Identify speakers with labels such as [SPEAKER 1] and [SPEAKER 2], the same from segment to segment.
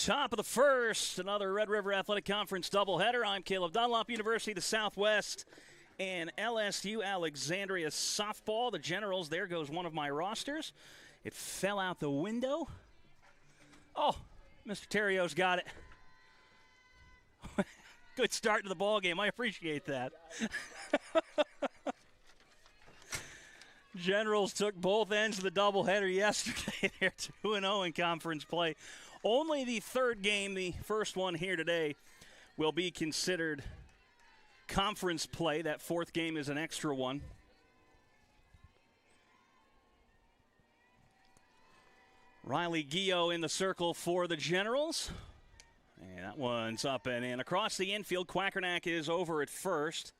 [SPEAKER 1] Top of the first, another Red River Athletic Conference doubleheader. I'm Caleb Dunlop, University of the Southwest, and LSU Alexandria softball. The Generals, there goes one of my rosters. It fell out the window. Oh, Mr. Terrio's got it. Good start to the ball game. I appreciate that. Generals took both ends of the doubleheader yesterday. They're 2-0 in conference play. Only the third game, the first one here today, will be considered conference play. That fourth game is an extra one. Riley Guillo in the circle for the Generals. And that one's up and in. Across the infield, Quackernack is over at first.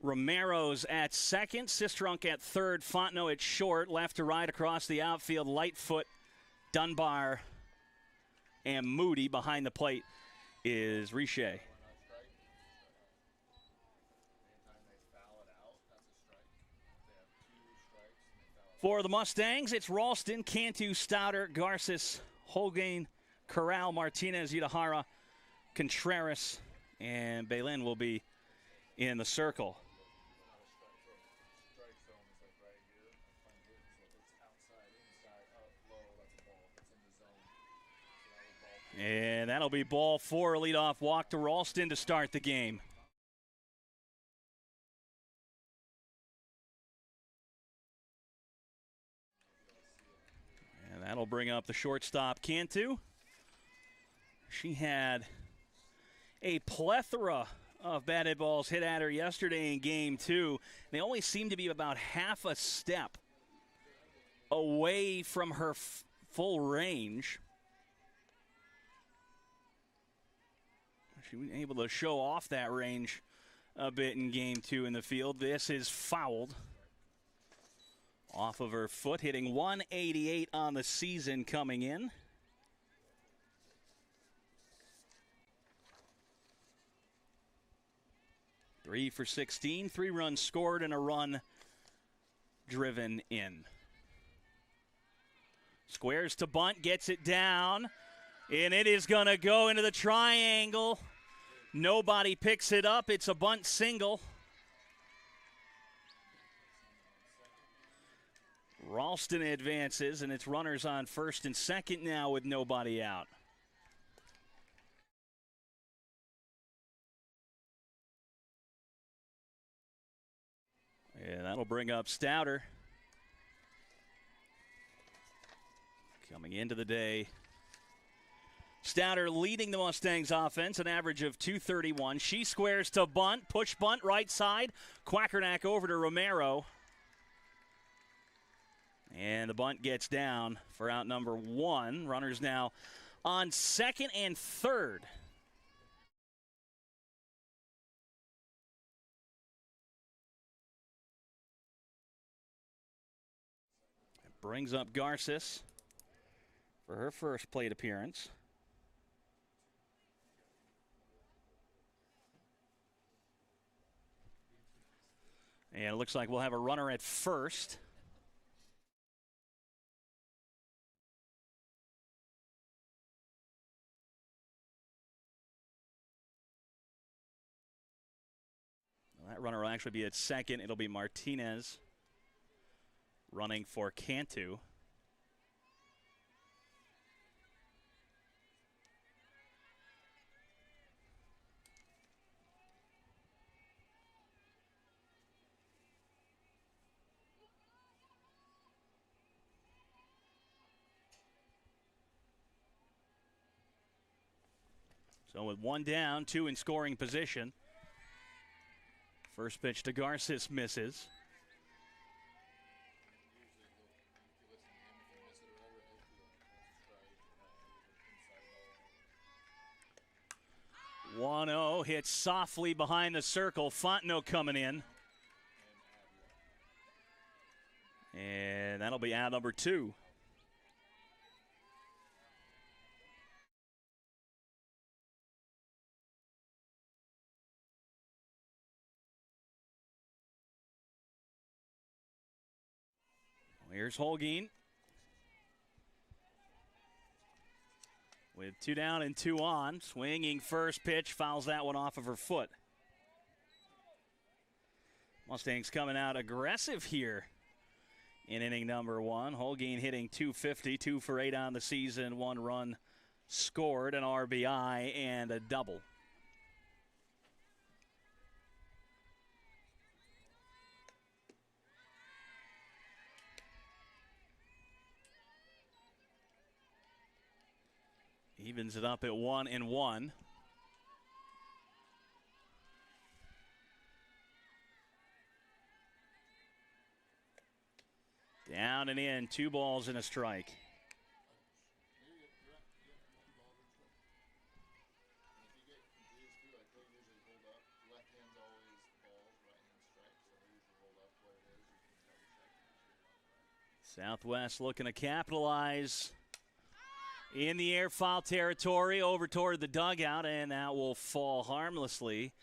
[SPEAKER 1] Romero's at second. Sistrunk at third. Fontenot at short. Left to right across the outfield. Lightfoot, Dunbar, and Moody. Behind the plate is Riche. For the Mustangs, it's Ralston, Cantu, Stouter, Garces, Holguin, Corral, Martinez, Udahara, Contreras, and Bailin will be in the circle. And that'll be ball four, a leadoff walk to Ralston to start the game. And that'll bring up the shortstop, Cantu. She had a plethora of batted balls hit at her yesterday in game two. They only seem to be about half a step away from her full range. She was able to show off that range a bit in game two in the field. This is fouled off of her foot, hitting 188 on the season coming in. Three for 16, 3 runs scored and a run driven in. Squares to bunt, gets it down, and it is going to go into the triangle. Nobody picks it up. It's a bunt single. Ralston advances, and it's runners on first and second now with nobody out. And that'll bring up Stouter. Coming into the day, Stouter leading the Mustangs offense, an average of .231. She squares to bunt, push bunt, right side. Quackernack over to Romero. And the bunt gets down for out number one. Runners now on second and third. It brings up Garces for her first plate appearance. And it looks like we'll have a runner at first. Well, that runner will actually be at second. It'll be Martinez running for Cantu. So with one down, two in scoring position. First pitch to Garces misses. One-0 hits softly behind the circle. Fontenot coming in. And that'll be out number two. Here's Holguin. With 2 down and 2 on, swinging first pitch, fouls that one off of her foot. Mustangs coming out aggressive here in inning number 1. Holguin hitting .250, 2 for 8 on the season, 1 run scored, an RBI, and a double. Evens it up at 1-1. Down and in, 2 balls and a strike. Southwest looking to capitalize. In the air, foul territory, over toward the dugout, and that will fall harmlessly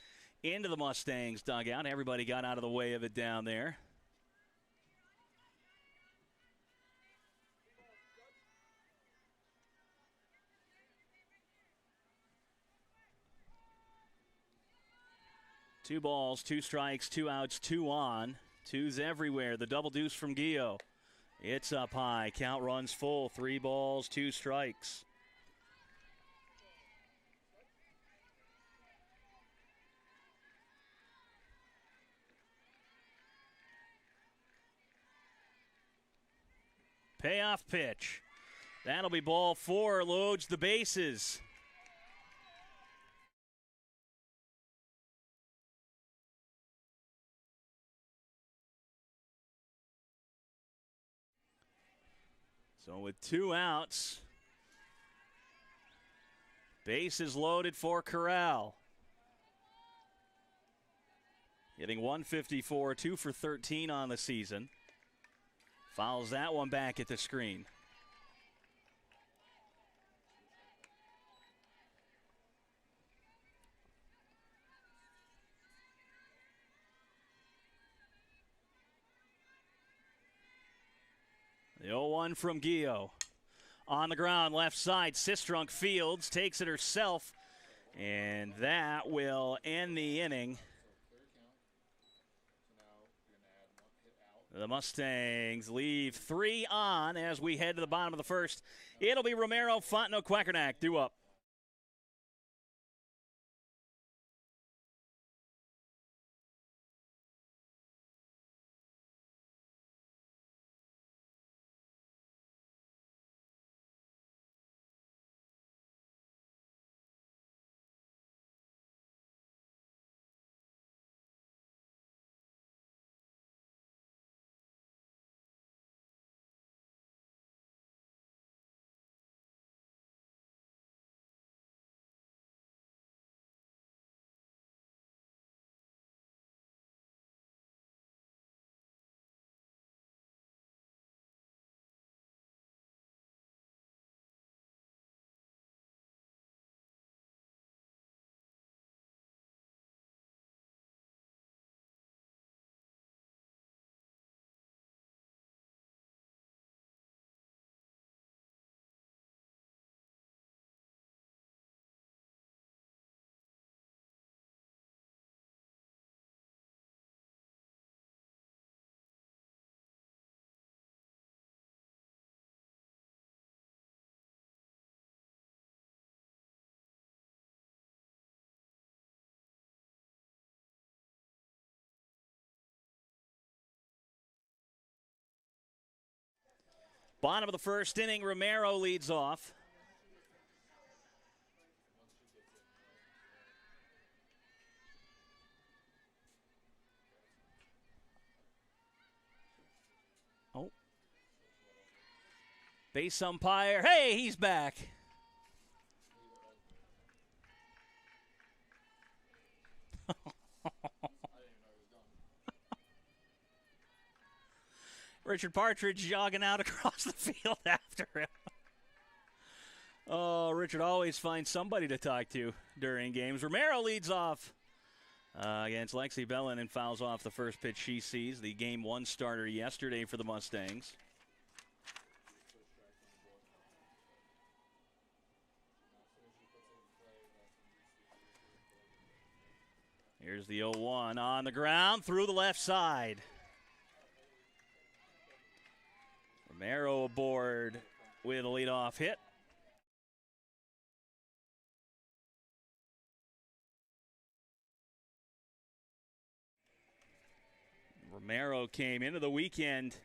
[SPEAKER 1] into the Mustangs dugout. Everybody got out of the way of it down there. Two balls, 2 strikes, 2 outs, 2 on. 2s everywhere. The double deuce from Gio. It's up high. Count runs full. 3 balls, 2 strikes. Payoff pitch. That'll be ball 4. Loads the bases. So with 2 outs, bases loaded for Corral. Hitting .154, 2 for 13 on the season. Fouls that one back at the screen. The 0-1 from Gio. On the ground, left side, Sistrunk fields, takes it herself, and that will end the inning. The Mustangs leave 3 on as we head to the bottom of the first. It'll be Romero, Fontenot, Quackernack due up. Bottom of the first inning, Romero leads off. Oh. Base umpire. Hey, he's back. Richard Partridge jogging out across the field after him. Oh, Richard always finds somebody to talk to during games. Romero leads off against Lexi Bellin and fouls off the first pitch she sees. The Game 1 starter yesterday for the Mustangs. Here's the 0-1 on the ground through the left side. Romero aboard with a leadoff hit. Romero came into the weekend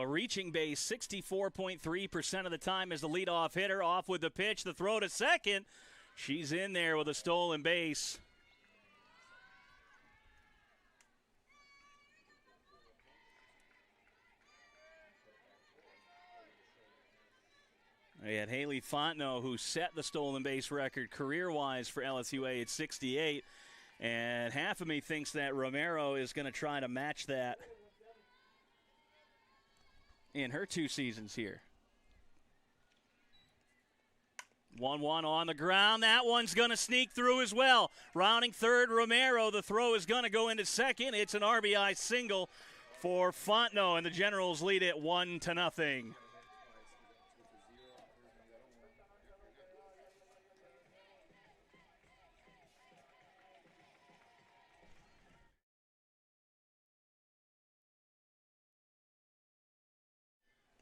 [SPEAKER 1] reaching base 64.3% of the time as the leadoff hitter. Off with the pitch, the throw to second. She's in there with a stolen base. They had Haley Fontenot, who set the stolen base record career-wise for LSUA at 68. And half of me thinks that Romero is going to try to match that in her 2 seasons here. 1-1 on the ground. That one's going to sneak through as well. Rounding third, Romero. The throw is going to go into second. It's an RBI single for Fontenot, and the Generals lead it 1-0.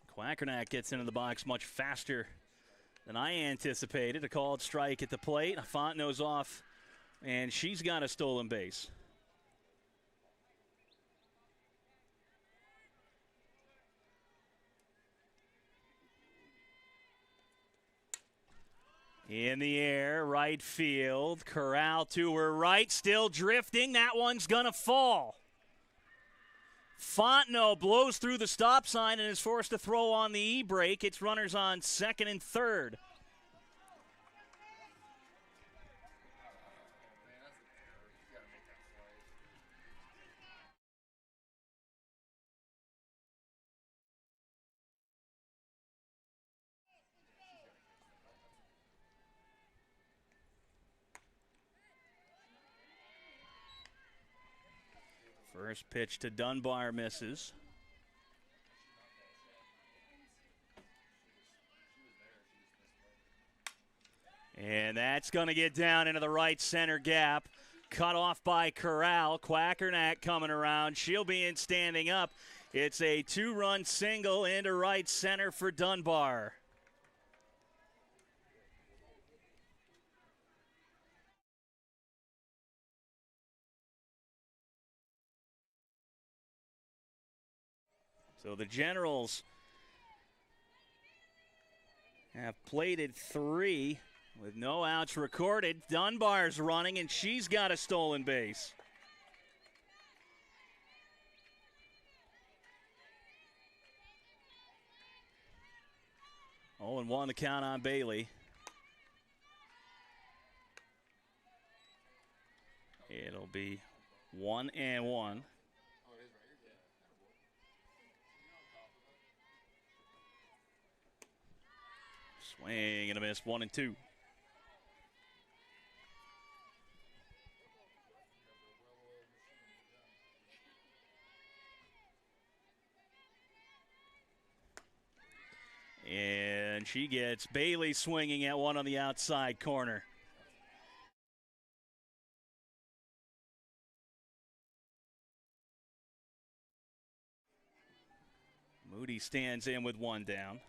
[SPEAKER 1] Quackernack gets into the box much faster than I anticipated. A called strike at the plate. Fontenot's off, and she's got a stolen base. In the air, right field. Corral to her right, still drifting. That one's going to fall. Fontenot blows through the stop sign and is forced to throw on the E-brake. It's runners on second and third. First pitch to Dunbar misses. And that's going to get down into the right center gap. Cut off by Corral. Quackernack coming around. She'll be in standing up. It's a 2-run single into right center for Dunbar. So the Generals have plated 3 with no outs recorded. Dunbar's running, and she's got a stolen base. Oh, and 1 the count on Bailey. It'll be 1-1. Swing and a miss, 1-2. And she gets Bailey swinging at one on the outside corner. Moody stands in with 1 down.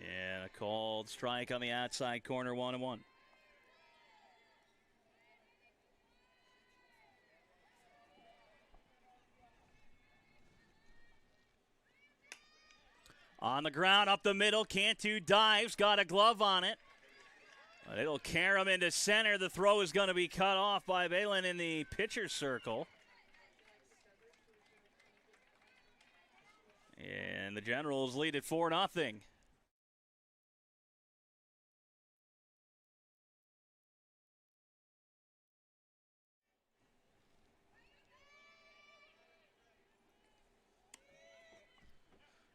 [SPEAKER 1] And a called strike on the outside corner, 1-1. On the ground, up the middle, Cantu dives, got a glove on it. But it'll carry him into center. The throw is going to be cut off by Balin in the pitcher's circle. And the Generals lead at 4-0.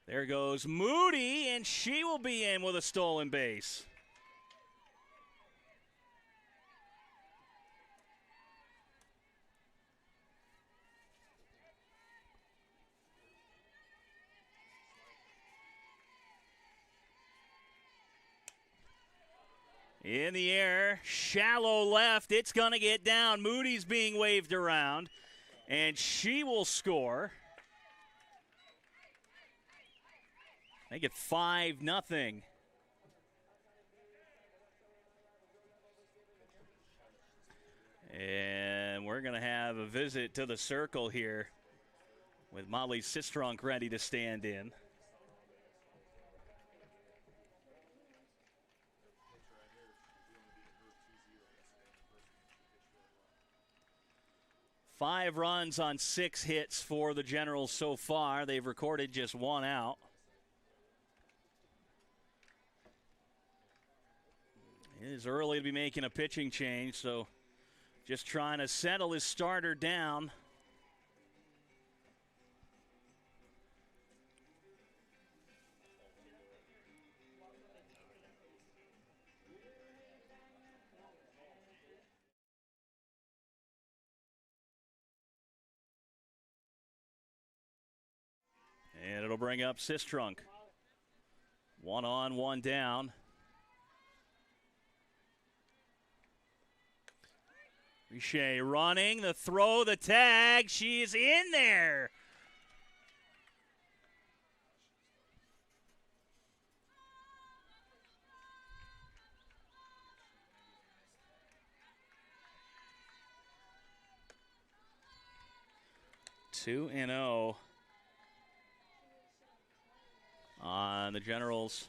[SPEAKER 1] There goes Moody, and she will be in with a stolen base. In the air, shallow left. It's going to get down. Moody's being waved around, and she will score. Make it 5-0. And we're going to have a visit to the circle here with Molly Sistrunk ready to stand in. Five runs on 6 hits for the Generals so far. They've recorded just 1 out. It is early to be making a pitching change, so just trying to settle his starter down. And it'll bring up Sistrunk. 1 on, 1 down. Richer running, the throw, the tag. She's in there. Two and 0 on the Generals'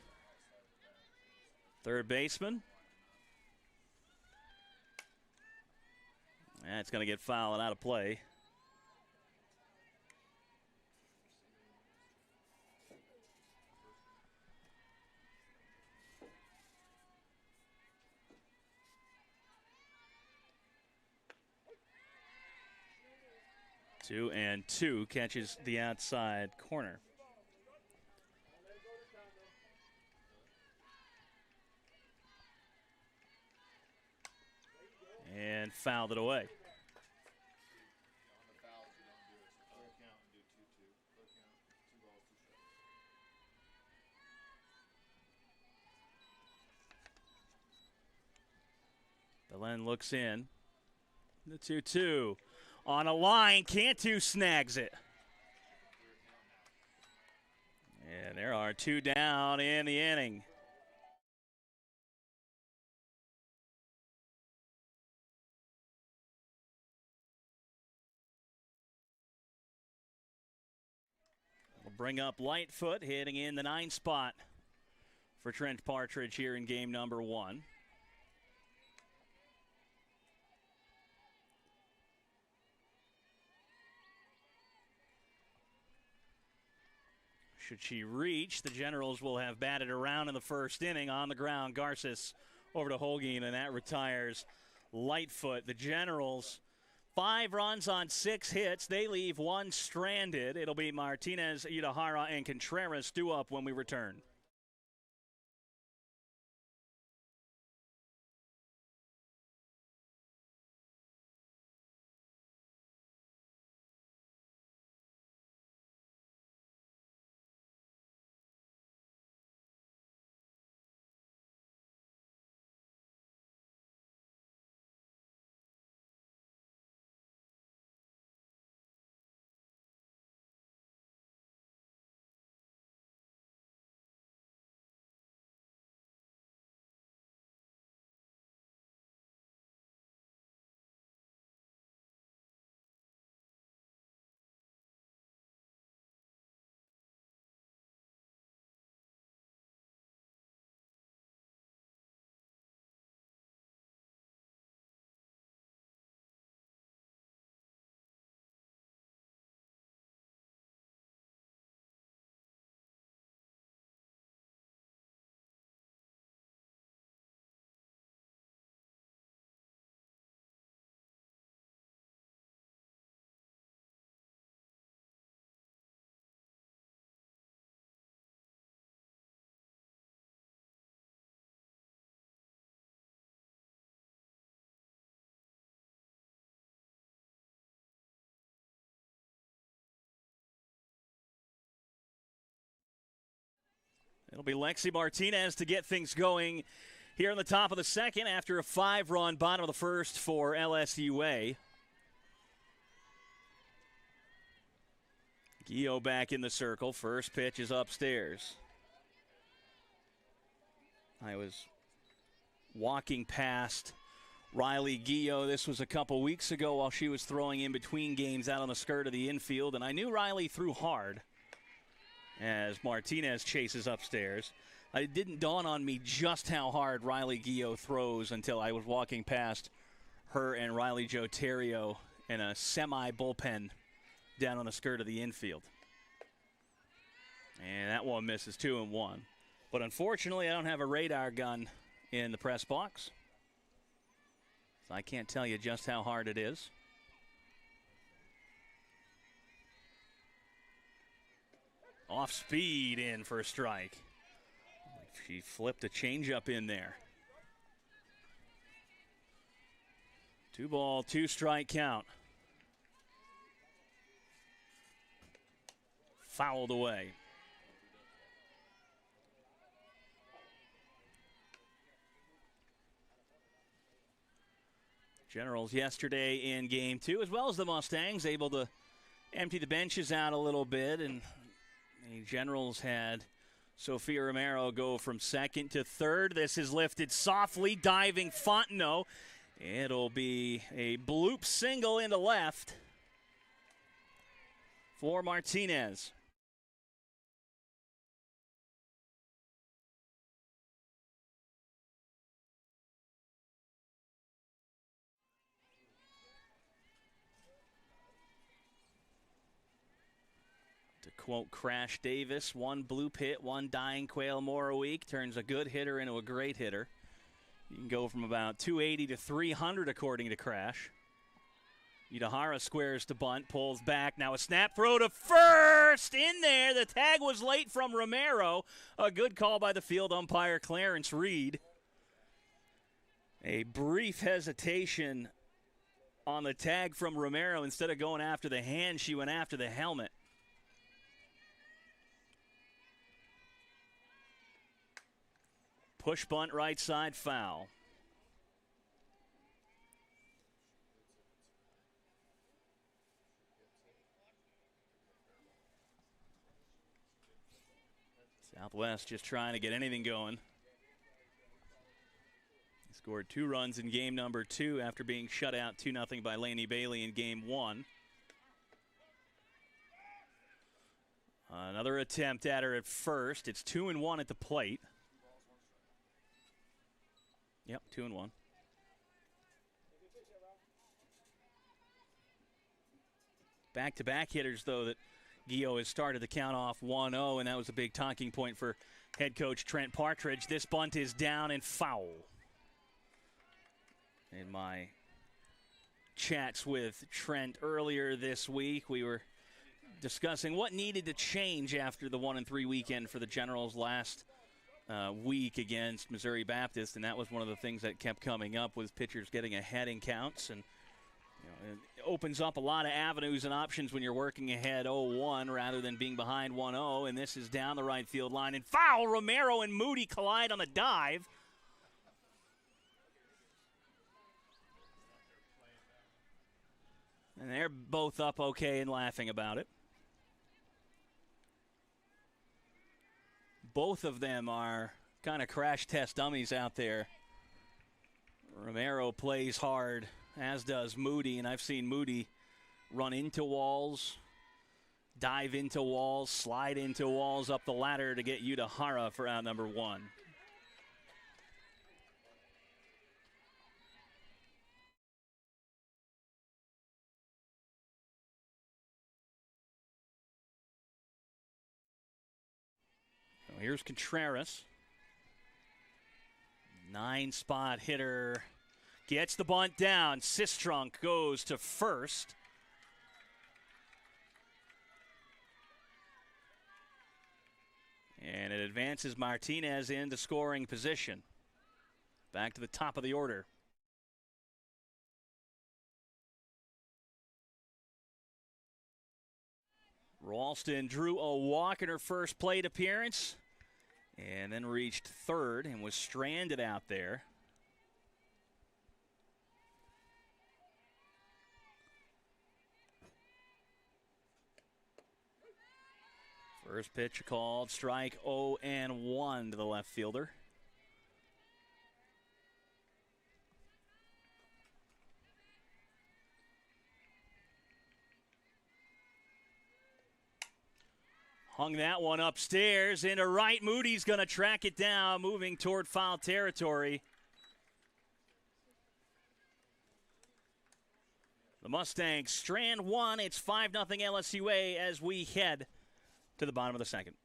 [SPEAKER 1] third baseman. That's going to get fouled and out of play. Two and 2 catches the outside corner. And fouled it away. Belen looks in. The 2-2 on a line. Cantu snags it. And there are 2 down in the inning. We'll bring up Lightfoot hitting in the 9 spot for Trent Partridge here in game number 1. Should she reach, the Generals will have batted around in the first inning. On the ground, Garces over to Holguin, and that retires Lightfoot. The Generals, 5 runs on 6 hits. They leave 1 stranded. It'll be Martinez, Idahara, and Contreras due up when we return. It'll be Lexi Martinez to get things going Here in the top of the second after a 5-run bottom of the first for LSUA. Gio back in the circle. First pitch is upstairs. I was walking past Riley Gio. This was a couple weeks ago while she was throwing in between games out on the skirt of the infield, and I knew Riley threw hard as Martinez chases upstairs. It didn't dawn on me just how hard Riley Gio throws until I was walking past her and Riley Joe Terrio in a semi-bullpen down on the skirt of the infield. And that one misses 2-1. But unfortunately, I don't have a radar gun in the press box, so I can't tell you just how hard it is. Off speed in for a strike. She flipped a changeup in there. 2-ball, 2-strike count. Fouled away. Generals yesterday in game 2, as well as the Mustangs, able to empty the benches out a little bit, and the Generals had Sofia Romero go from second to third. This is lifted softly, diving Fontenot. It'll be a bloop single into left for Martinez. To quote Crash Davis, one bloop hit, one dying quail more a week turns a good hitter into a great hitter. You can go from about 280 to 300 according to Crash. Udahara squares to bunt, pulls back. Now a snap throw to first. In there. The tag was late from Romero. A good call by the field umpire Clarence Reed. A brief hesitation on the tag from Romero. Instead of going after the hand, she went after the helmet. Push bunt right side, foul. Southwest just trying to get anything going. He scored 2 runs in game number 2 after being shut out 2-0 by Laney Bailey in game 1. Another attempt at her at first. It's 2-1 at the plate. Yep, 2-1. Back-to-back hitters, though, that Gio has started the count off 1-0, and that was a big talking point for head coach Trent Partridge. This bunt is down and foul. In my chats with Trent earlier this week, we were discussing what needed to change after the 1-3 weekend for the Generals last week against Missouri Baptist, and that was one of the things that kept coming up with pitchers getting ahead in counts, and it opens up a lot of avenues and options when you're working ahead 0-1 rather than being behind 1-0, and this is down the right field line and foul. Romero and Moody collide on the dive. And they're both up okay and laughing about it. Both of them are kind of crash test dummies out there. Romero plays hard, as does Moody, and I've seen Moody run into walls, dive into walls, slide into walls up the ladder to get Udahara for out number 1. Here's Contreras. 9-spot hitter. Gets the bunt down. Sistrunk goes to first. And it advances Martinez into scoring position. Back to the top of the order. Ralston drew a walk in her first plate appearance. and then reached third and was stranded out there. First pitch called, strike 0-1 to the left fielder. Hung that one upstairs into right. Moody's going to track it down, moving toward foul territory. The Mustangs strand one. It's 5-0 LSUA as we head to the bottom of the second.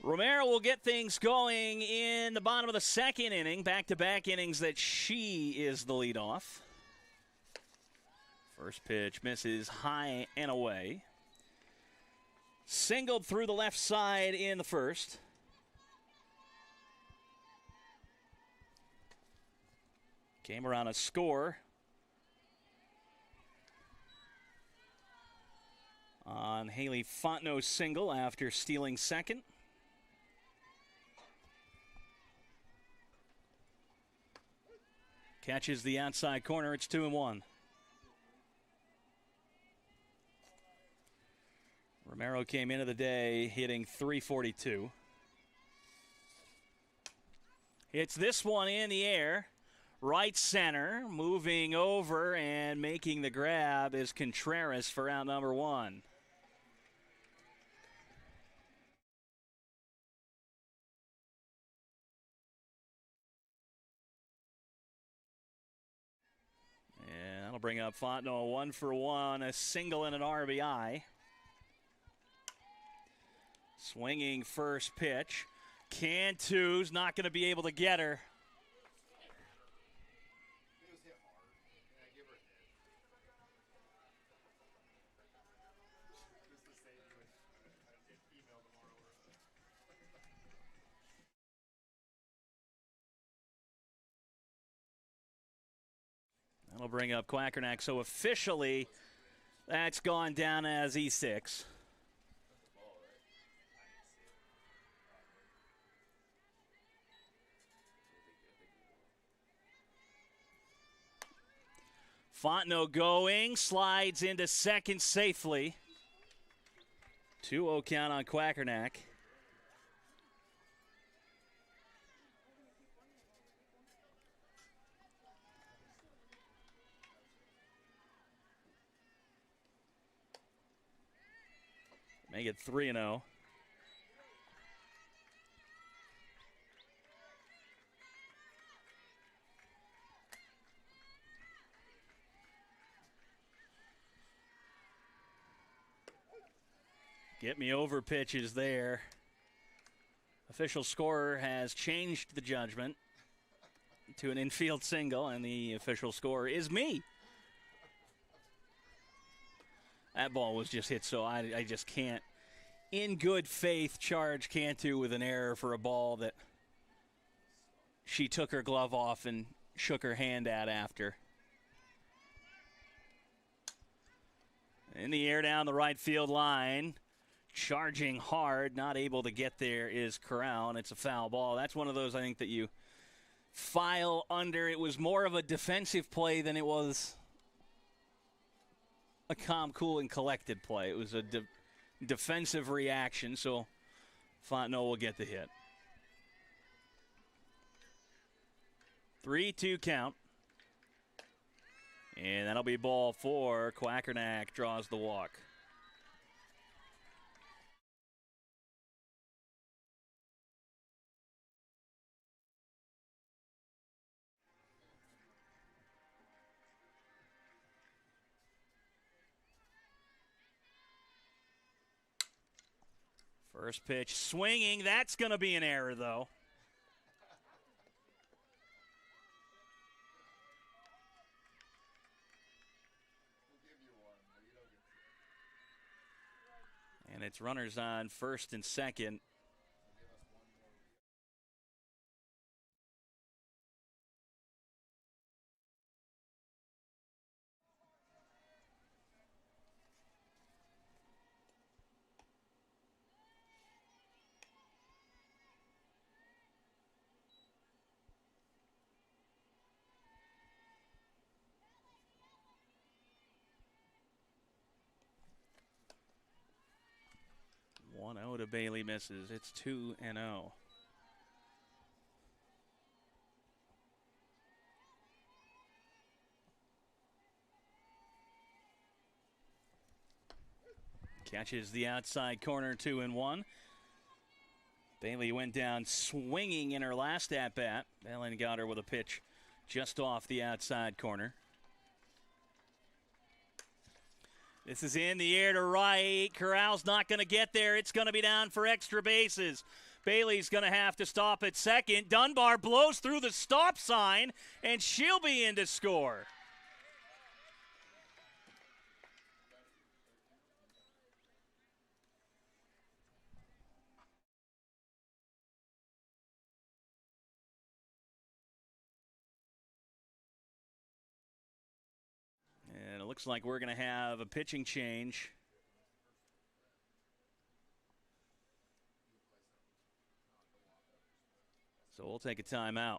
[SPEAKER 1] Romero will get things going in the bottom of the second inning. Back-to-back innings that she is the leadoff. First pitch misses high and away. Singled through the left side in the first. Came around a score on Haley Fontenot's single after stealing second. Catches the outside corner. It's 2-1. Romero came into the day hitting .342. Hits this one in the air. Right center. Moving over and making the grab is Contreras for out number one. And that'll bring up Fontenot 1-for-1, a single and an RBI. Swinging first pitch. Cantu's not going to be able to get her. That'll bring up Quackernack. So officially, that's gone down as E6. Fontenot going, slides into second safely. 2-0 count on Quackernack. Make it 3-0. Get me over pitches there. Official scorer has changed the judgment to an infield single, and the official scorer is me. That ball was just hit, so I just can't, in good faith, charge Cantu with an error for a ball that she took her glove off and shook her hand at after. In the air down the right field line. Charging hard, not able to get there is Corral, and it's a foul ball. That's one of those, I think, that you file under. It was more of a defensive play than it was a calm, cool, and collected play. It was a defensive reaction, so Fontenot will get the hit. 3-2 count. And that'll be ball 4. Quackernack draws the walk. First pitch swinging. That's going to be an error, though. And it's runners on first and second. One 0 to Bailey misses. It's 2-0. Catches the outside corner, 2-1. Bailey went down swinging in her last at-bat. Bellin got her with a pitch just off the outside corner. This is in the air to right. Corral's not going to get there. It's going to be down for extra bases. Bailey's going to have to stop at second. Dunbar blows through the stop sign, and she'll be in to score. And it looks like we're going to have a pitching change. So we'll take a timeout.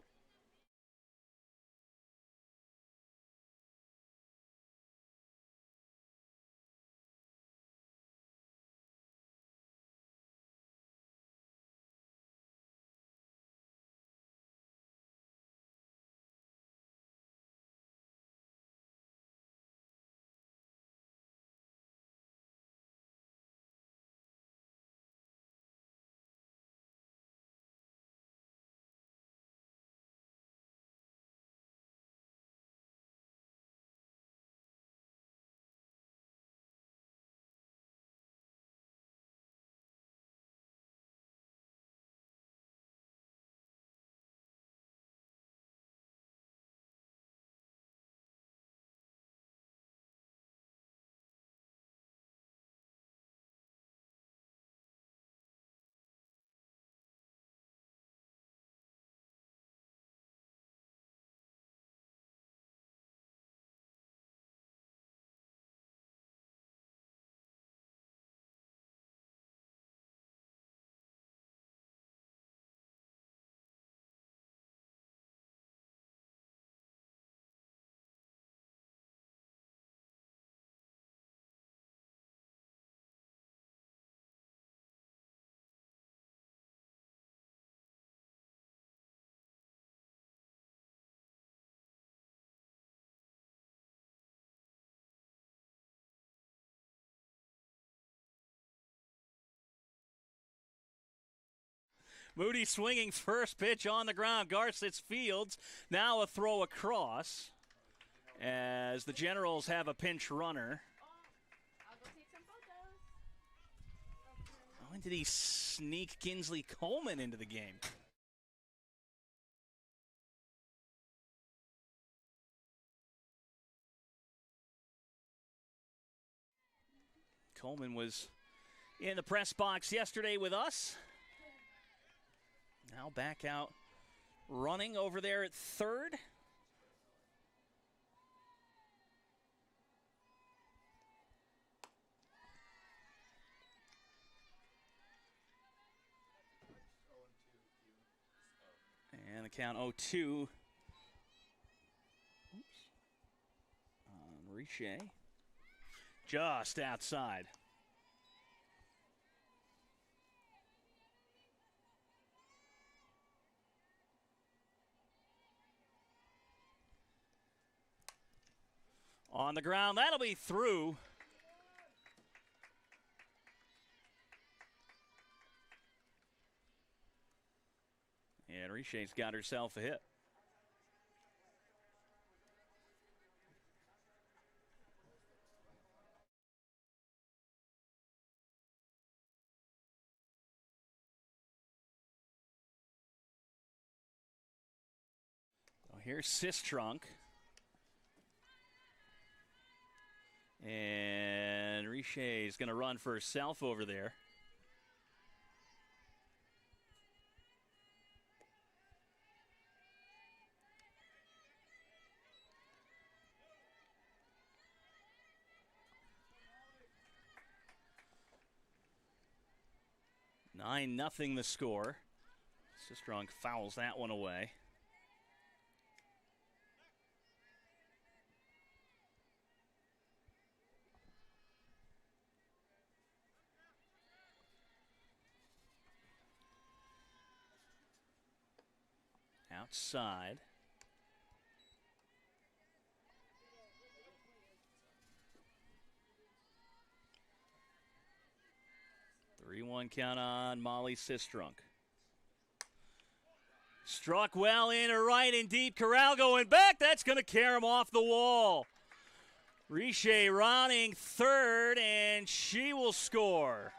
[SPEAKER 1] Moody swinging first pitch on the ground. Garces Fields now a throw across as the Generals have a pinch runner. When did he sneak Kinsley Coleman into the game? Coleman was in the press box yesterday with us. Now back out running over there at third. And the count 0-2 on Richer. Just outside. On the ground, that'll be through. And Richer's got herself a hit. So here's Sistrunk. And Richet's going to run for herself over there. Nine nothing the score. Sistrunk fouls that one away. Outside. Three 3-1 count on Molly Sistrunk. Struck well in to right and deep. Corral going back. That's going to carry him off the wall. Richer rounding third, and she will score.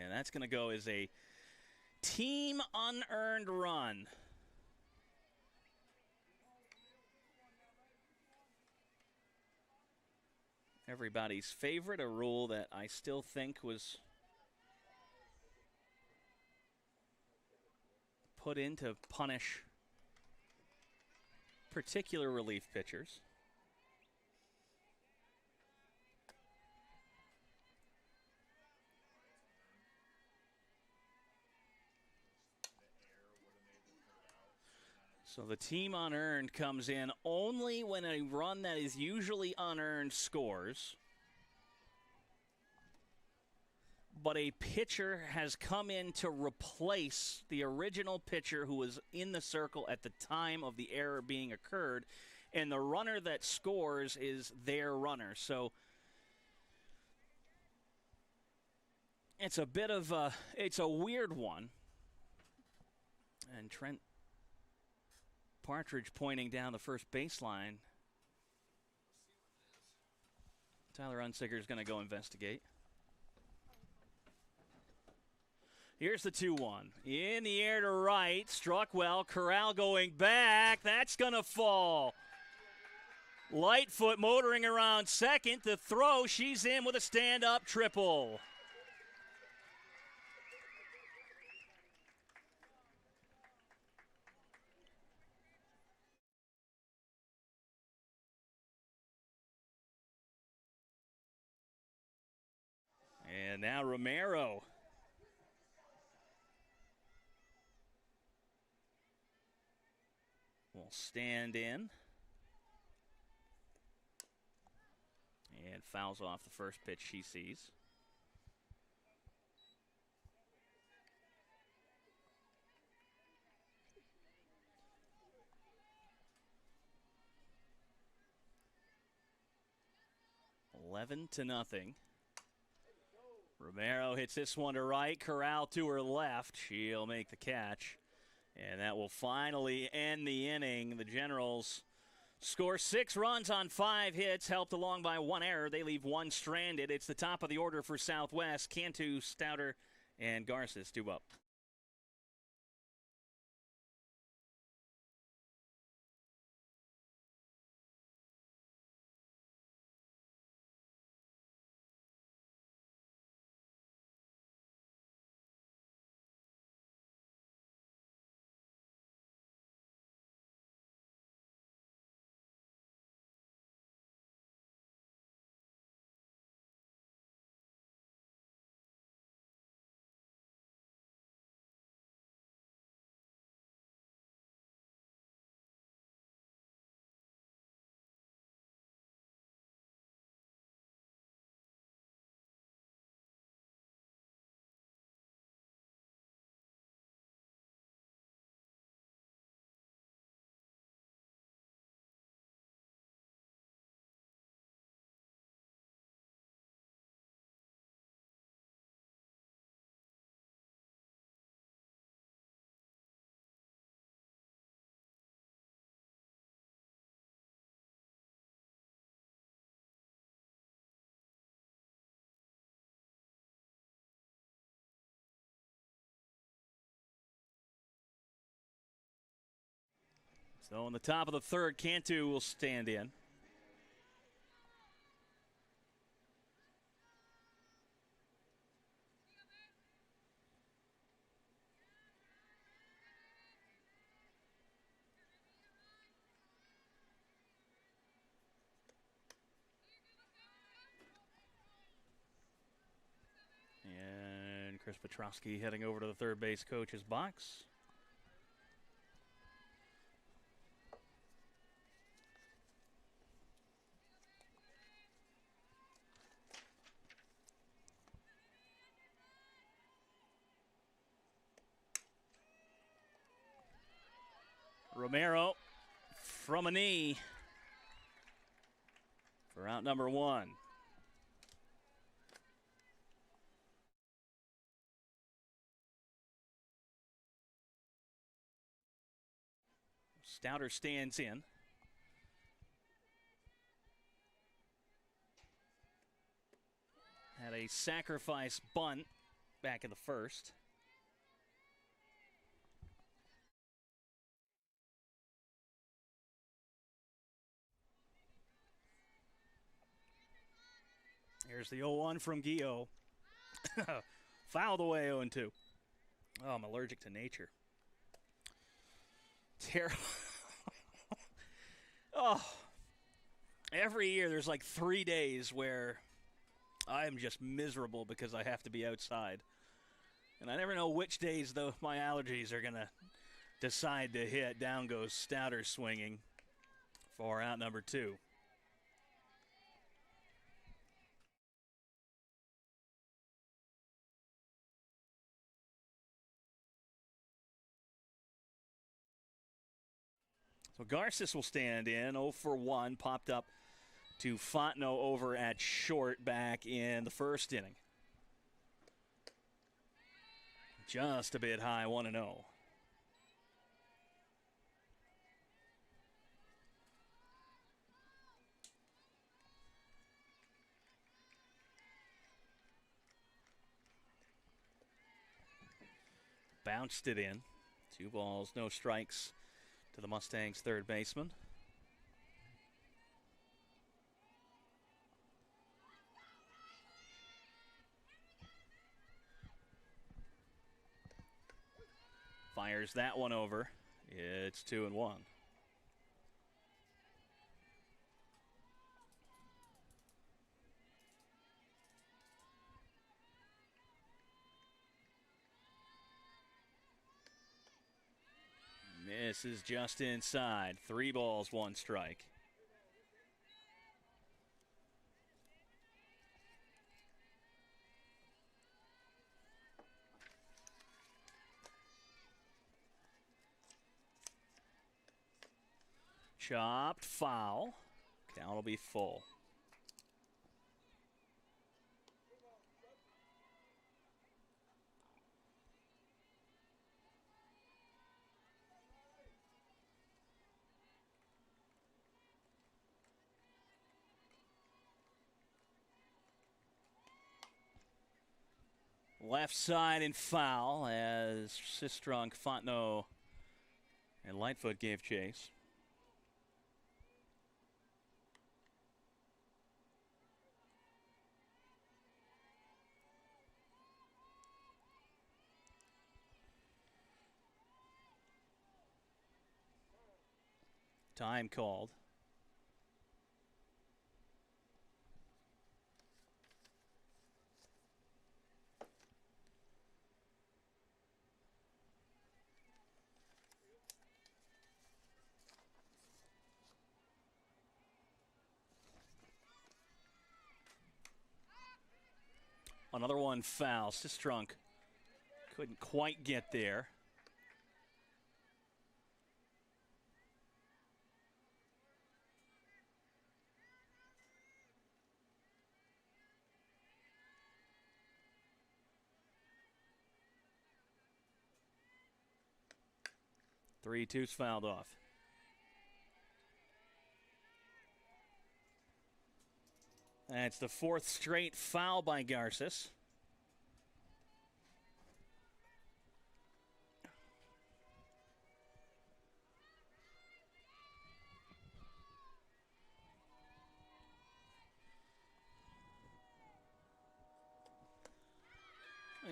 [SPEAKER 1] And that's going to go as a team unearned run. Everybody's favorite, a rule that I still think was put in to punish particular relief pitchers. So the team unearned comes in only when a run that is usually unearned scores. But a pitcher has come in to replace the original pitcher who was in the circle at the time of the error being occurred. And the runner that scores is their runner. So it's a bit of a, it's a weird one. And Trent Partridge pointing down the first baseline. Tyler Unsicker is going to go investigate. Here's the 2-1. In the air to right. Struck well. Corral going back. That's going to fall. Lightfoot motoring around second. The throw. She's in with a stand-up triple. And now Romero. Will stand in. And fouls off the first pitch she sees. $11-0. Romero hits this one to right. Corral to her left. She'll make the catch. And that will finally end the inning. The Generals Score 6 runs on 5 hits, helped along by 1 error. They leave 1 stranded. It's the top of the order for Southwest. Cantu, Stouter, and Garces 2 up. So in the top of the third, Cantu will stand in. And Chris Petrowski heading over to the third base coach's box. Romero from a knee for out number 1. Stouter stands in. Had a sacrifice bunt back in the first. Here's the 0-1 from Guillot. Fouled away 0-2. Oh, I'm allergic to nature. Terrible. Oh, every year there's like 3 days where I'm just miserable because I have to be outside. And I never know which days, though, my allergies are going to decide to hit. Down goes Stouter swinging for out number 2. So Garces will stand in. 0 for 1. Popped up to Fontenot over at short back in the first inning. Just a bit high, 1-0. Bounced it in. 2 balls, no strikes to the Mustangs' third baseman. Fires that one over. It's 2-1. Misses just inside. 3 balls, 1 strike. Chopped foul. Count will be full. Left side and foul as Sistrunk, Fontenot, and Lightfoot gave chase. Time called. Another one foul. Sistrunk couldn't quite get there. Two's fouled off. That's the fourth straight foul by Garces.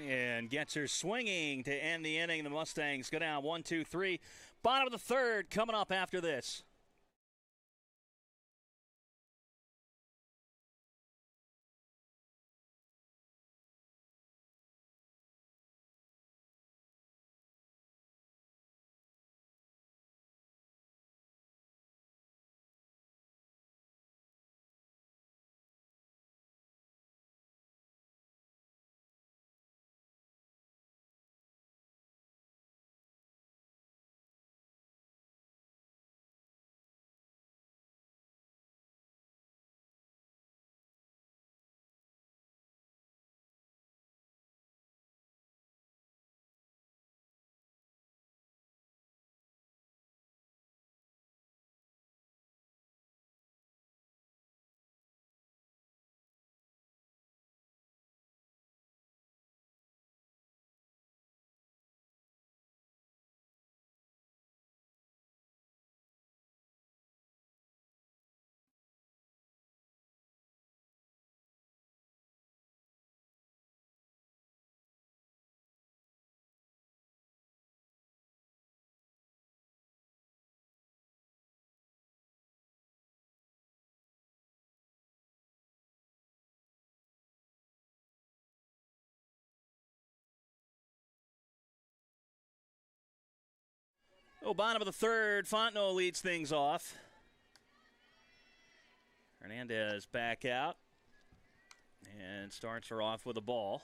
[SPEAKER 1] And gets her swinging to end the inning. The Mustangs go down 1-2-3. Bottom of the third coming up after this. Oh, bottom of the third, Fontenot leads things off. Hernandez back out and starts her off with a ball.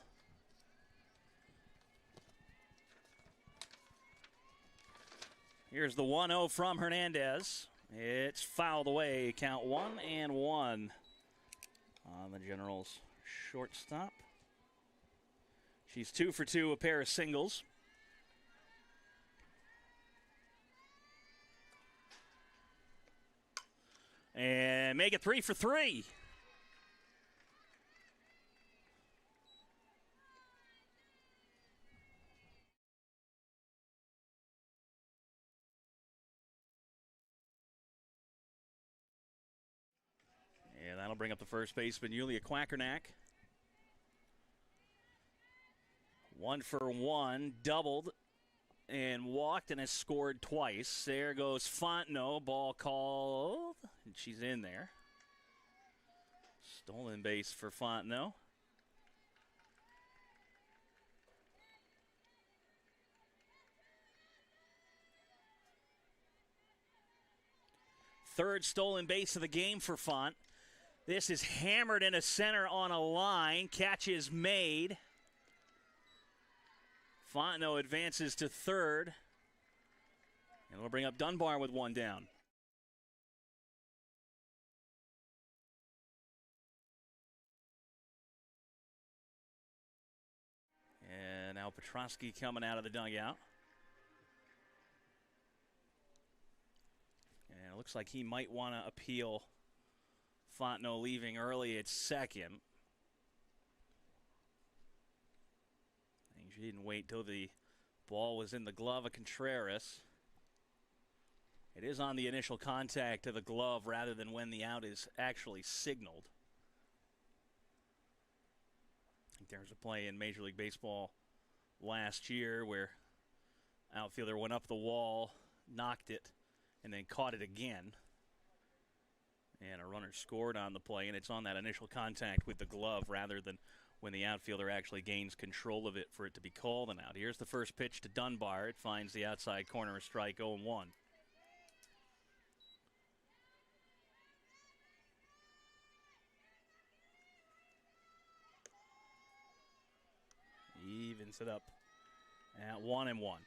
[SPEAKER 1] Here's the 1-0 from Hernandez. It's fouled away, count 1-1 on the Generals' shortstop. She's 2 for 2, a pair of singles. And make it 3 for 3. And that'll bring up the first baseman, Yulia Quackernack. 1 for 1, doubled and walked and has scored twice. There goes Fontenot, ball called, and she's in there. Stolen base for Fontenot. Third stolen base of the game for Font. This is hammered into center on a line. Catch is made. Fontenot advances to third. And we'll bring up Dunbar with one down. And now Petrosky coming out of the dugout. And it looks like he might want to appeal Fontenot leaving early at second. She didn't wait till the ball was in the glove of Contreras. It is on the initial contact of the glove rather than when the out is actually signaled. I think there's a play in Major League Baseball last year where outfielder went up the wall, knocked it, and then caught it again. And a runner scored on the play, and it's on that initial contact with the glove rather than when the outfielder actually gains control of it for it to be called an out. Here's the first pitch to Dunbar. It finds the outside corner, a strike, 0-1. Evens it up at 1-1.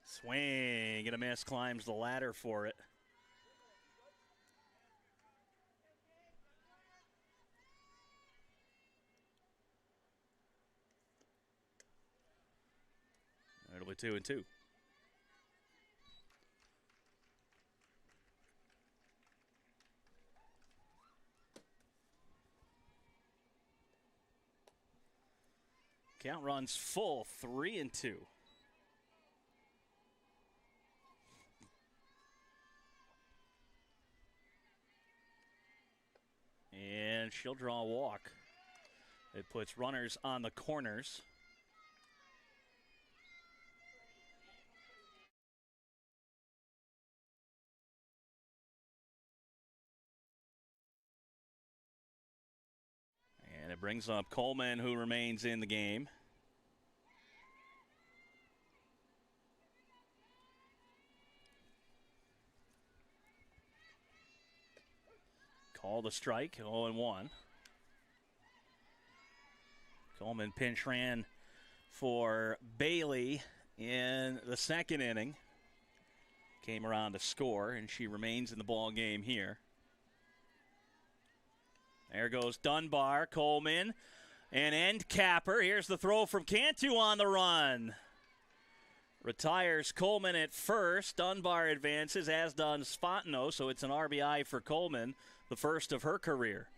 [SPEAKER 1] Swing and a miss, climbs the ladder for it. It'll be 2-2. Count runs full, 3-2. And she'll draw a walk. It puts runners on the corners. And it brings up Coleman, who remains in the game. Call the strike, 0-1. Coleman pinch ran for Bailey in the second inning. Came around to score, and she remains in the ball game here. There goes Dunbar, Coleman, and end capper. Here's the throw from Cantu on the run. Retires Coleman at first. Dunbar advances, as does Fontenot, so it's an RBI for Coleman, the first of her career.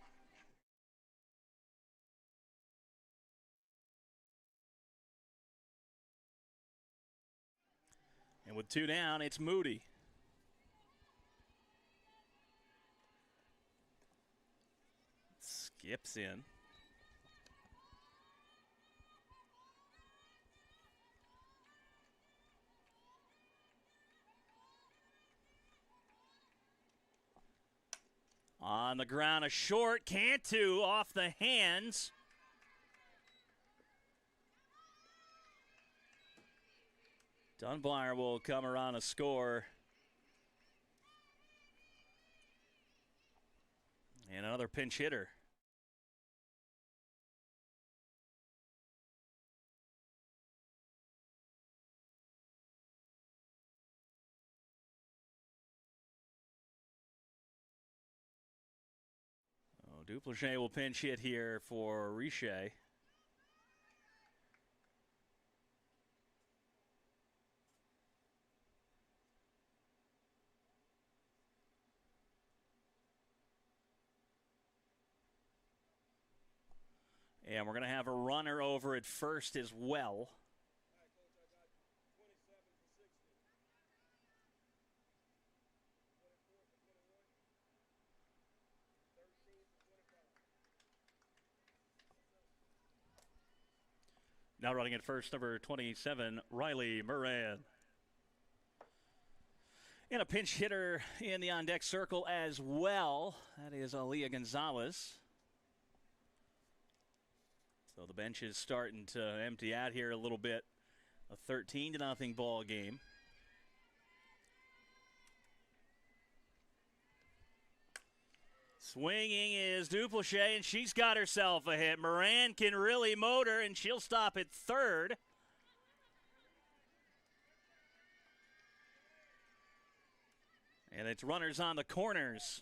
[SPEAKER 1] And with 2 down, it's Moody. Skips in. On the ground, a short. Cantu off the hands. Dunbar will come around a score. And another pinch hitter. Duplessis will pinch hit here for Riche. And we're going to have a runner over at first as well. Now running at first, number 27, Riley Moran. And a pinch hitter in the on-deck circle as well. That is Aaliyah Gonzalez. So the bench is starting to empty out here a little bit. A 13-0 ball game. Swinging is Duplessis, and she's got herself a hit. Moran can really motor, and she'll stop at third. And it's runners on the corners.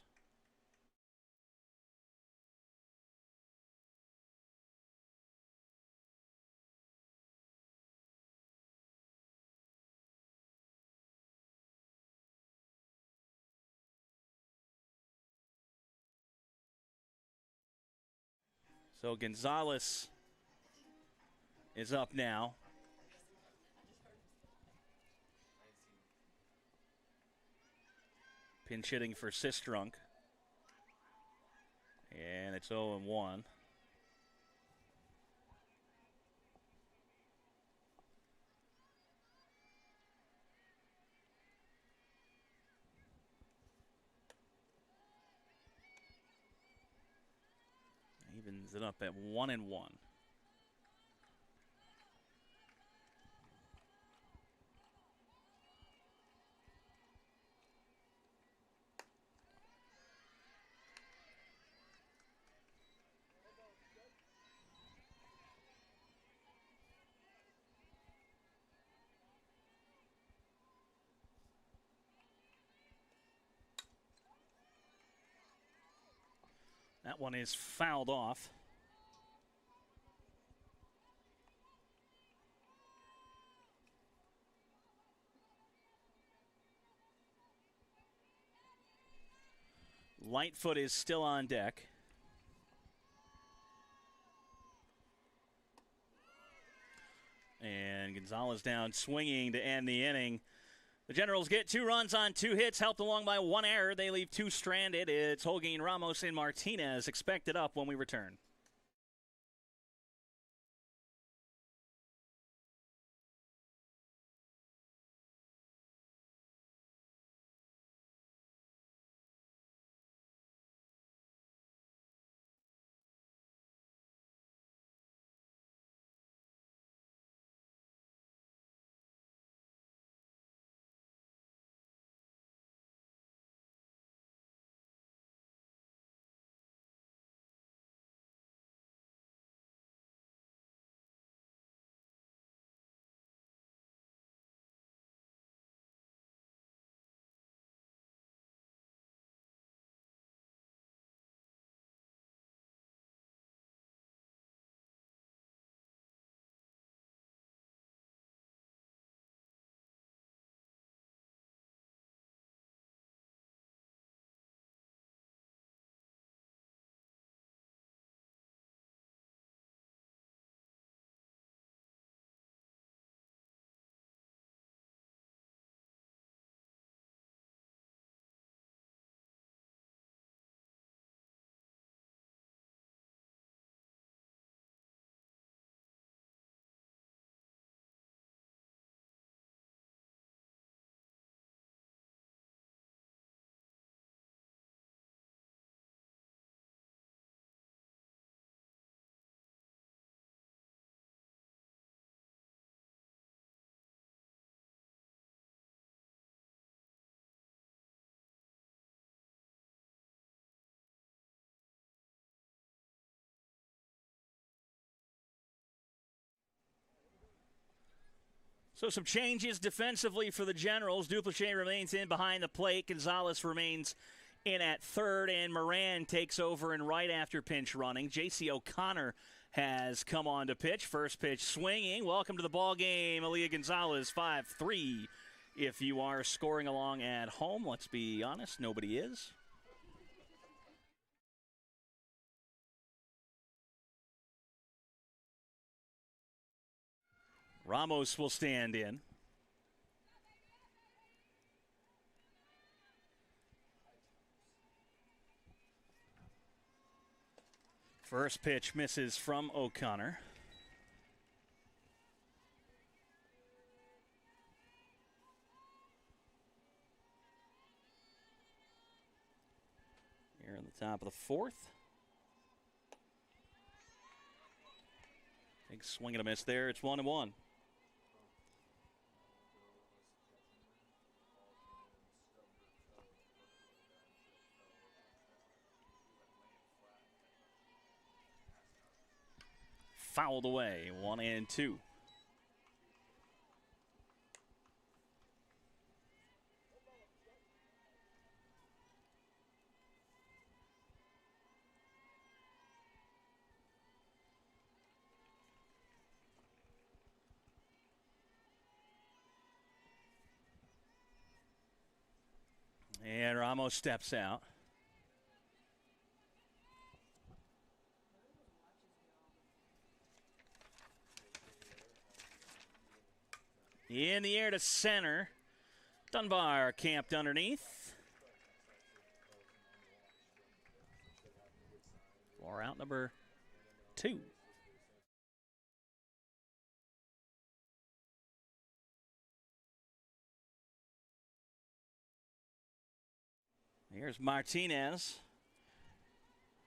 [SPEAKER 1] So Gonzalez is up now. Pinch hitting for Sistrunk. And it's 0-1. Evens it up at 1-1. That one is fouled off. Lightfoot is still on deck. And Gonzalez down swinging to end the inning. The Generals get 2 runs on 2 hits, helped along by 1 error. They leave 2 stranded. It's Holguin, Ramos, and Martinez expected up when we return. So some changes defensively for the Generals. Duplessis remains in behind the plate. Gonzalez remains in at third, and Moran takes over in right after pinch running. J.C. O'Connor has come on to pitch. First pitch swinging. Welcome to the ball game, Aaliyah Gonzalez, 5-3. If you are scoring along at home, let's be honest, nobody is. Ramos will stand in. First pitch misses from O'Connor. Here in the top of the 4th. Big swing and a miss there. It's 1-1. Fouled away, 1-2. And Ramos steps out. In the air to center. Dunbar camped underneath. Far out number 2. Here's Martinez.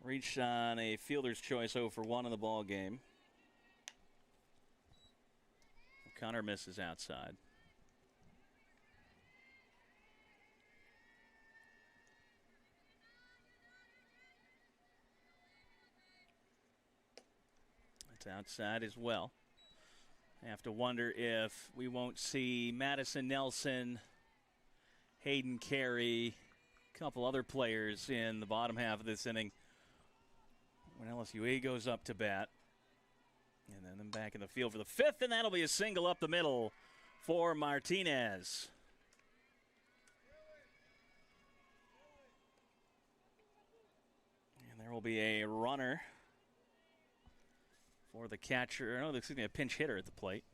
[SPEAKER 1] Reached on a fielder's choice 0 for 1 in the ball game. O'Connor misses outside. It's outside as well. I have to wonder if we won't see Madison Nelson, Hayden Carey, a couple other players in the bottom half of this inning when LSUA goes up to bat. And then them back in the field for the 5th, and that'll be a single up the middle for Martinez. And there will be a runner for the catcher. No, excuse me, a pinch hitter at the plate.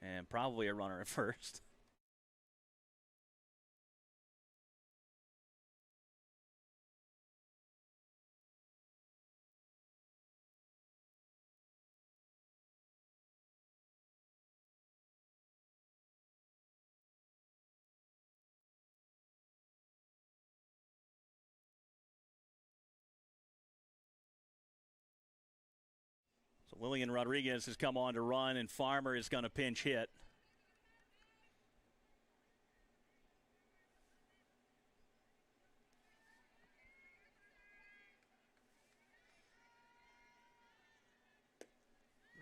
[SPEAKER 1] And probably a runner at first. So Lillian Rodriguez has come on to run, and Farmer is going to pinch hit.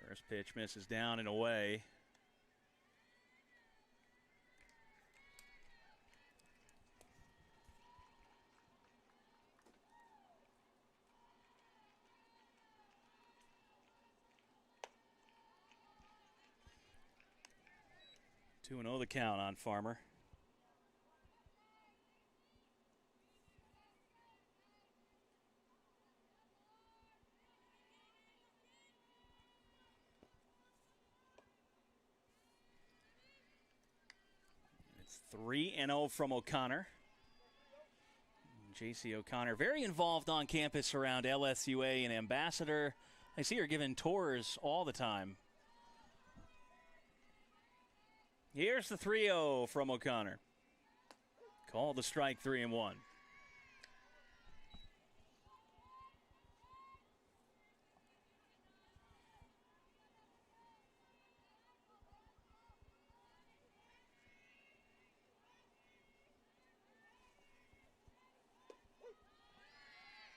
[SPEAKER 1] First pitch misses down and away. Two and 0 the count on Farmer. It's 3-0 from O'Connor. J.C. O'Connor very involved on campus around LSUA and Ambassador. I see her giving tours all the time. Here's the 3-0 from O'Connor. Called the strike, 3-1.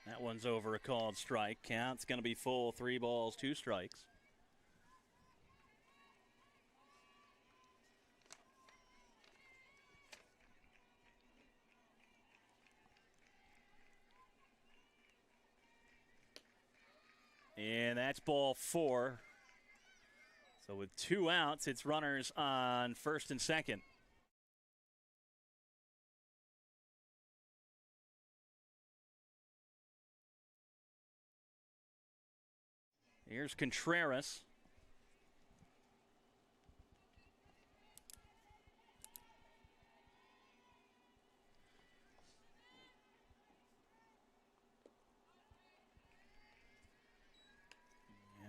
[SPEAKER 1] That one's over a called strike. Count's going to be full, 3 balls, 2 strikes. And that's ball 4. So with 2 outs, it's runners on first and second. Here's Contreras.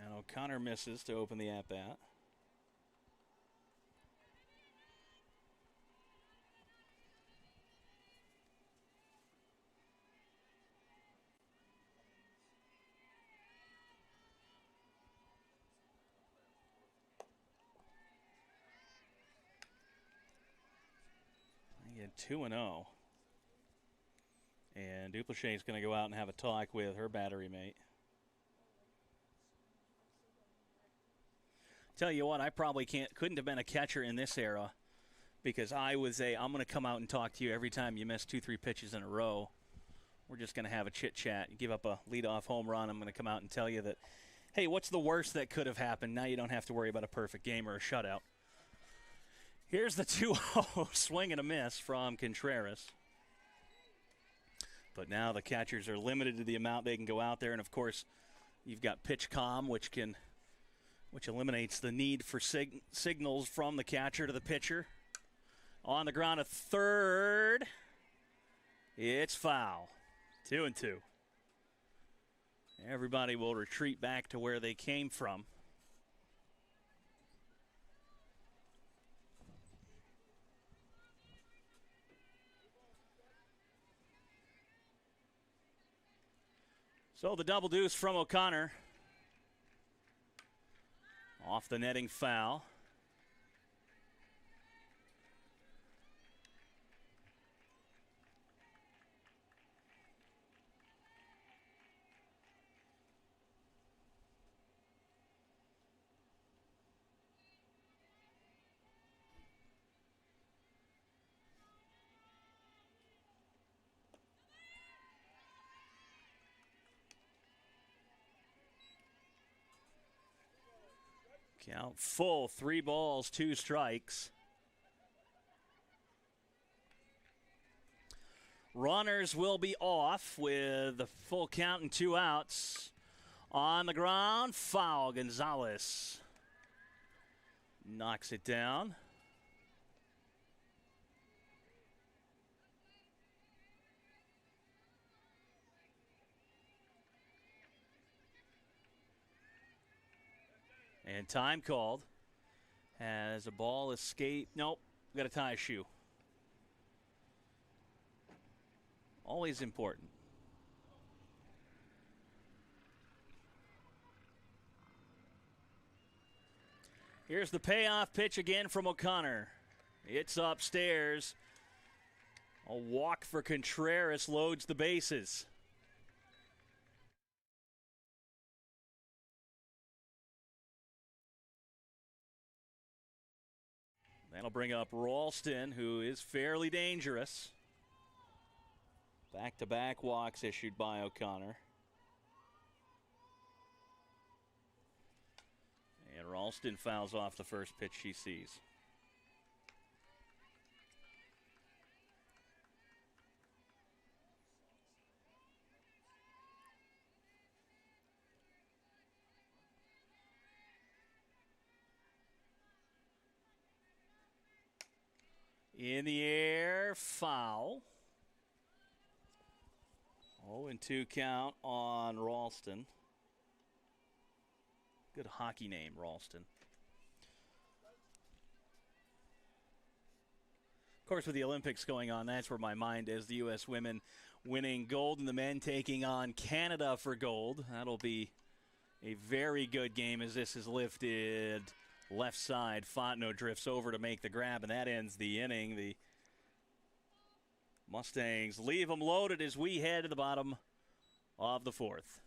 [SPEAKER 1] And O'Connor misses to open the at-bat. Again, 2-0. And Duplessis is going to go out and have a talk with her battery mate. Tell you what, I probably couldn't have been a catcher in this era, because I'm going to come out and talk to you every time you miss 2-3 pitches in a row. We're just going to have a chit-chat. You give up a leadoff home run, I'm going to come out and tell you that, hey, what's the worst that could have happened? Now you don't have to worry about a perfect game or a shutout. Here's the 2-0 swing and a miss from Contreras. But now the catchers are limited to the amount they can go out there. And, of course, you've got pitch calm, which can which eliminates the need for signals from the catcher to the pitcher. On the ground at third. It's foul. 2-2. Everybody will retreat back to where they came from. So the double deuce from O'Connor. Off the netting foul. Count full, 3 balls, 2 strikes. Runners will be off with a full count and 2 outs. On the ground, foul. Gonzalez knocks it down. And time called. Has a ball escaped. Nope, got to tie a shoe. Always important. Here's the payoff pitch again from O'Connor. It's upstairs. A walk for Contreras loads the bases. That'll bring up Ralston, who is fairly dangerous. Back-to-back walks issued by O'Connor. And Ralston fouls off the first pitch she sees. In the air, foul. 0-2 count on Ralston. Good hockey name, Ralston. Of course, with the Olympics going on, that's where my mind is. The U.S. women winning gold and the men taking on Canada for gold. That'll be a very good game as this is lifted left side. Fontenot drifts over to make the grab, and that ends the inning. The Mustangs leave them loaded as we head to the bottom of the 4th.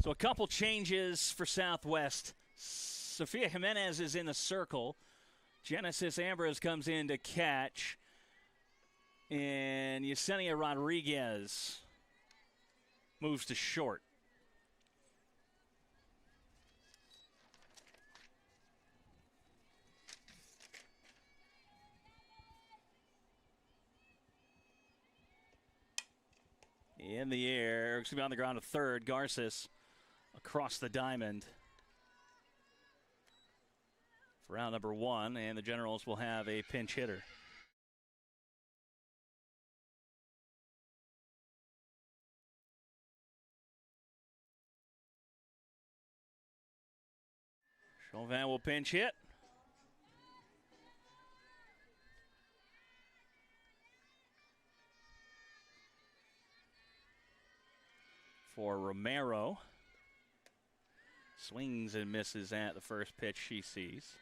[SPEAKER 1] So a couple changes for Southwest. Sofia Jimenez is in the circle. Genesis Ambrose comes in to catch. And Yesenia Rodriguez moves to short. In the air, excuse me, on the ground, a third. Garces across the diamond for out number one, and the Generals will have a pinch hitter. Chauvin will pinch hit. For Romero. Swings and misses at the first pitch she sees.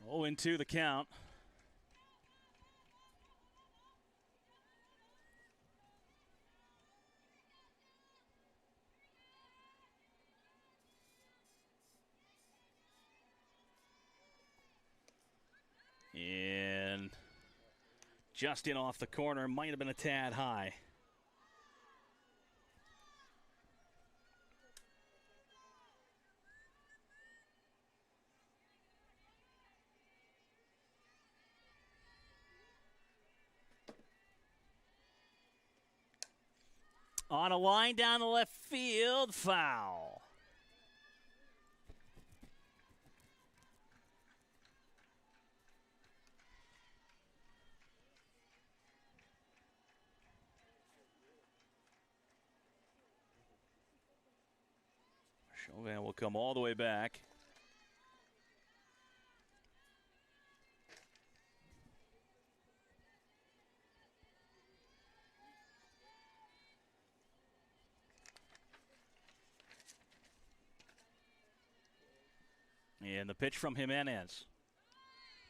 [SPEAKER 1] Oh, into the count. And just in off the corner, might have been a tad high. On a line down the left field, foul. Chauvin will come all the way back. And the pitch from Jimenez.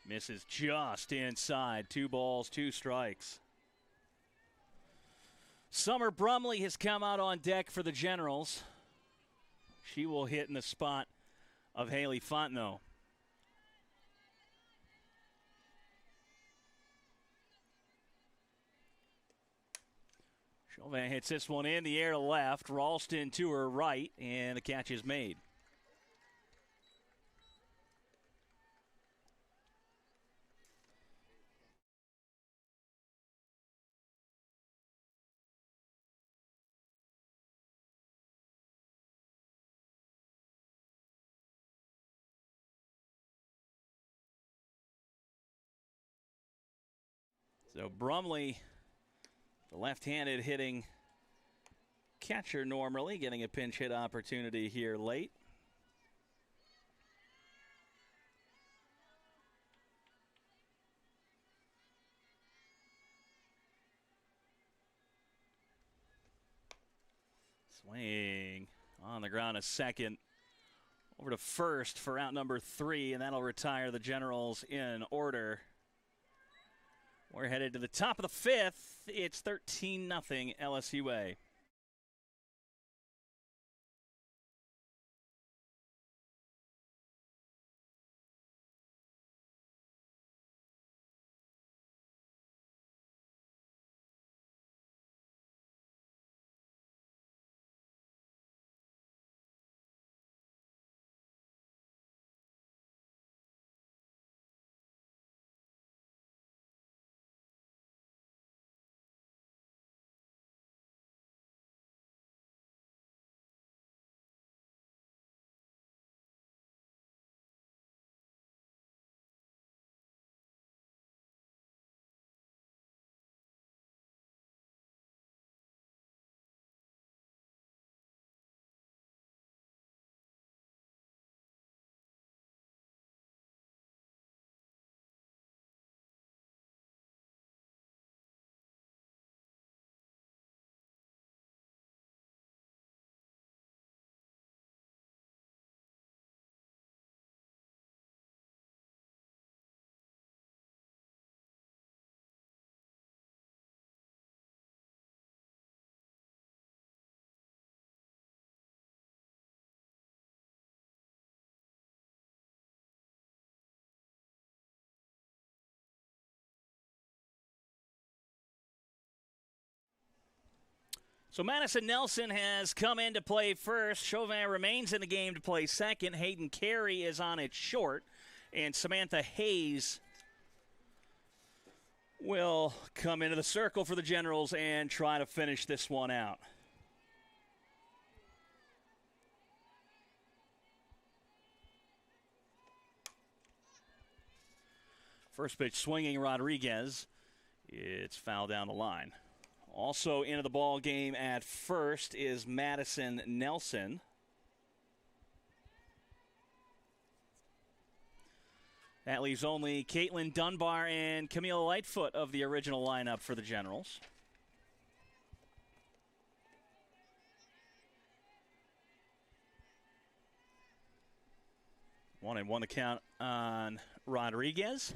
[SPEAKER 1] Misses just inside. 2 balls, 2 strikes. Summer Brumley has come out on deck for the Generals. She will hit in the spot of Haley Fontenot. Chauvin hits this one in the air to left. Ralston to her right, and the catch is made. So Brumley, the left-handed hitting catcher normally, getting a pinch hit opportunity here late. Swing on the ground, a second. Over to first for out number 3, and that'll retire the Generals in order. We're headed to the top of the 5th. It's 13-0 LSUA. So Madison Nelson has come in to play first. Chauvin remains in the game to play second. Hayden Carey is on it short. And Samantha Hayes will come into the circle for the Generals and try to finish this one out. First pitch swinging Rodriguez. It's foul down the line. Also into the ball game at first is Madison Nelson. That leaves only Caitlin Dunbar and Camille Lightfoot of the original lineup for the Generals. One and one the count on Rodriguez.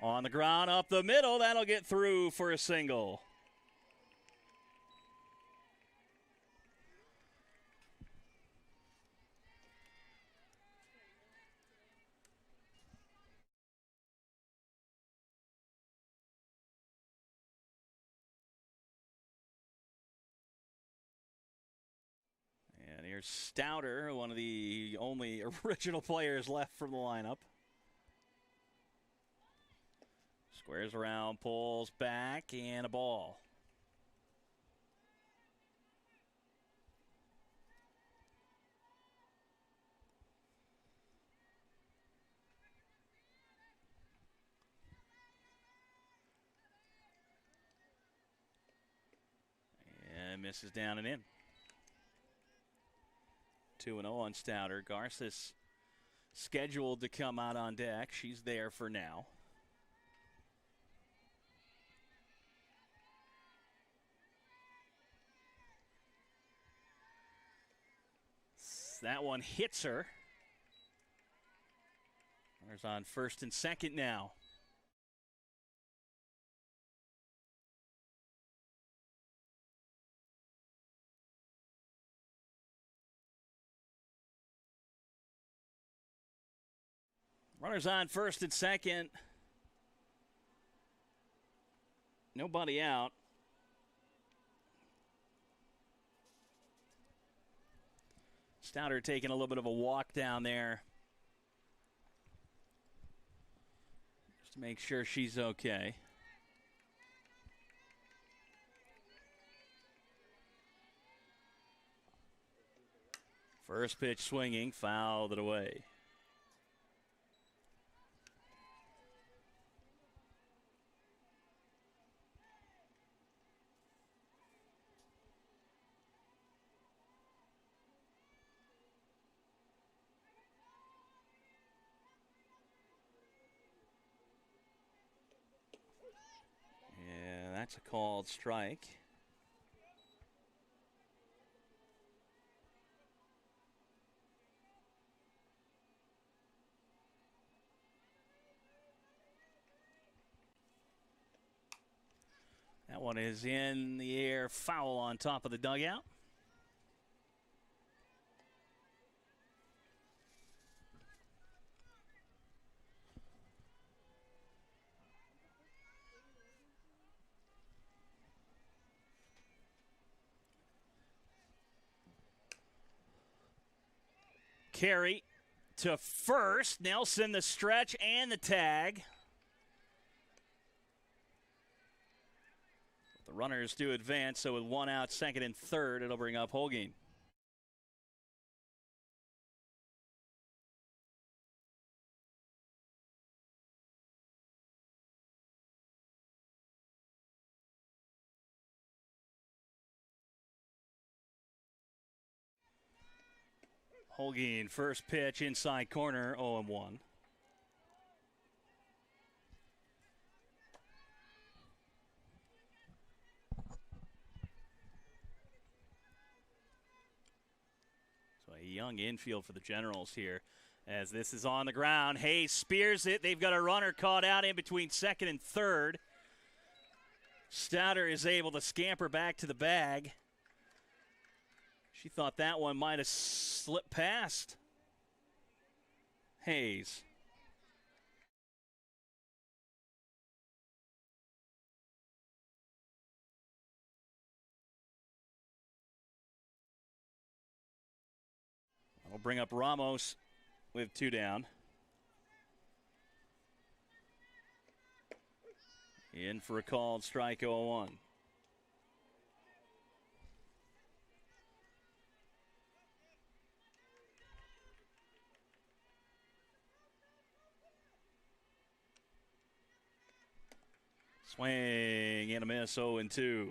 [SPEAKER 1] On the ground, up the middle, that'll get through for a single. And here's Stouter, one of the only original players left from the lineup. Squares around, pulls back, and a ball. And misses down and in. 2-0 on Stouter. Garces scheduled to come out on deck. She's there for now. That one hits her. Runners on first and second now. Runners on first and second. Nobody out. Stouter taking a little bit of a walk down there just to make sure she's okay. First pitch swinging, fouled it away. That's a called strike. That one is in the air, foul on top of the dugout. Carey to first. Nelson the stretch and the tag. The runners do advance, so with one out, second and third, it'll bring up Holguin. Holguin, first pitch, inside corner, 0-1. So a young infield for the Generals here as this is on the ground. Hayes spears it. They've got a runner caught out in between second and third. Stouter is able to scamper back to the bag. She thought that one might have slipped past Hayes. That'll bring up Ramos with 2 down. In for a called strike 0-1. Swing and a miss, 0-2.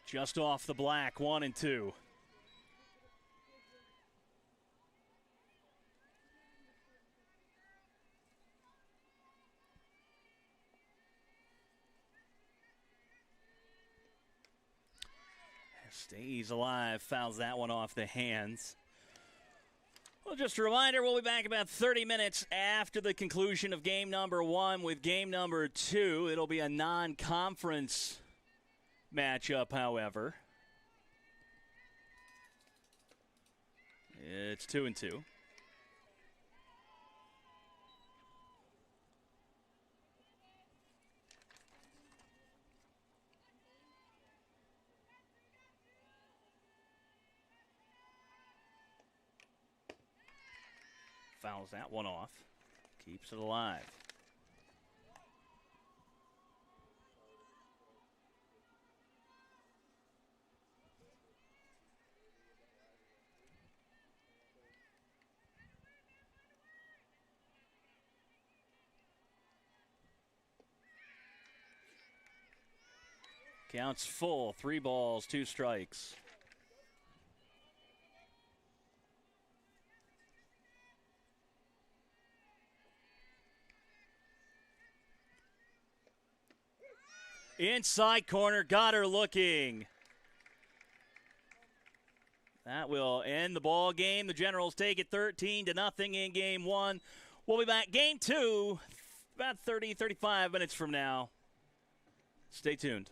[SPEAKER 1] Just off the black, 1-2. Stays alive, fouls that one off the hands. Well, just a reminder, we'll be back about 30 minutes after the conclusion of game number 1 with game number 2. It'll be a non-conference matchup, however. It's 2-2. Fouls that one off. Keeps it alive. Counts full. 3 balls, 2 strikes. Inside corner, got her looking. That will end the ball game. The Generals take it 13-0 in game 1. We'll be back game 2 about 30, 35 minutes from now. Stay tuned.